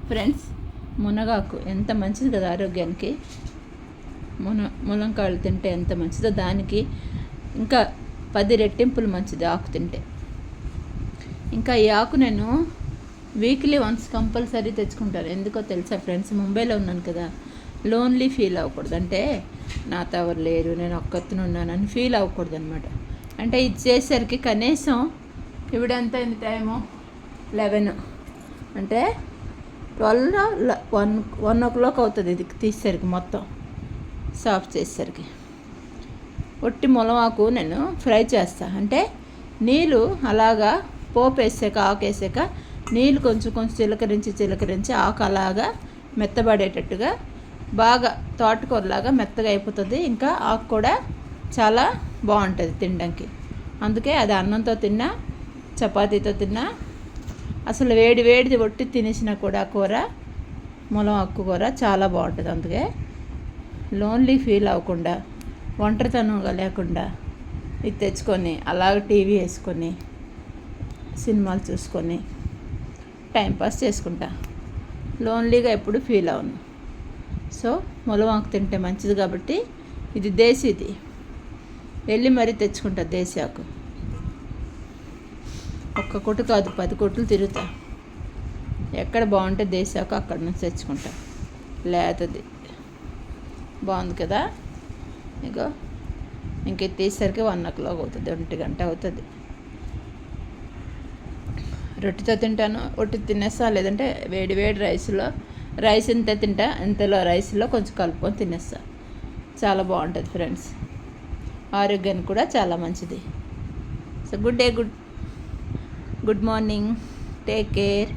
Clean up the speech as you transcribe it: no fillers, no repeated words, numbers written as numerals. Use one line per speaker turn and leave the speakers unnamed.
Friends, మునగాకు ఎంత మంచిది కదా ఆరోగ్యానికి. ములంకాయలు తింటే ఎంత మంచిదో దానికి ఇంకా 10 రెట్టింపులు మంచిది ఆకు తింటే. ఇంకా ఈ ఆకు నేను వీక్లీ వన్స్ కంపల్సరీ తెచ్చుకుంటాను. ఎందుకో తెలుసా ఫ్రెండ్స్, ముంబైలో ఉన్నాను కదా, లోన్లీ ఫీల్ అవ్వకూడదు. అంటే నాతో ఎవరు లేరు, నేను ఒక్కతిని ఉన్నానని ఫీల్ అవ్వకూడదు అనమాట. అంటే ఇది చేసేసరికి కనీసం ఇవిడెంత అయింది టైము 11, అంటే 12 1 o'clock అవుతుంది ఇది తీసేసరికి, మొత్తం సాఫ్ చేసేసరికి. ఒట్టి ములమాకు నేను ఫ్రై చేస్తా. అంటే నీళ్ళు అలాగా పోపు వేసాక, ఆకు వేసాక నీళ్ళు కొంచెం కొంచెం చిలకరించి ఆకు అలాగా మెత్తబడేటట్టుగా బాగా తోటకూరలాగా మెత్తగా అయిపోతుంది. ఇంకా ఆకు కూడా చాలా బాగుంటుంది తినడానికి. అందుకే అది అన్నంతో తిన్నా, చపాతీతో తిన్నా, అసలు వేడిది ఒట్టి తినేసినా కూడా కూర, ములం ఆకు కూర చాలా బాగుంటుంది. అందుకే లోన్లీ ఫీల్ అవ్వకుండా, ఒంటరితనంగా లేకుండా ఇది తెచ్చుకొని అలాగ టీవీ వేసుకొని సినిమాలు చూసుకొని టైంపాస్ చేసుకుంటా. లోన్లీగా ఎప్పుడు ఫీల్ అవ్వను. సో ములమాకు తింటే మంచిది కాబట్టి ఇది దేశీది. వెళ్ళి మరీ తెచ్చుకుంటా దేశీ ఆకు. ఒక్క కొట్టు కాదు, 10 కొట్లు తిరుగుతా. ఎక్కడ బాగుంటే దేశీ ఆకు అక్కడ నుంచి తెచ్చుకుంటా. లేతది బాగుంది కదా. ఇగో ఇంక తీసేసరికి 1 o'clock అవుతుంది, 1 గంట అవుతుంది. రొట్టెతో తింటాను, ఒట్టి తినేస్తా. లేదంటే వేడి రైస్ ఎంత తింటా, ఇంతలో రైస్లో కొంచెం కలుపుకొని తినేస్తా. చాలా బాగుంటుంది ఫ్రెండ్స్, ఆరోగ్యానికి కూడా చాలా మంచిది. So good day, good morning, take care.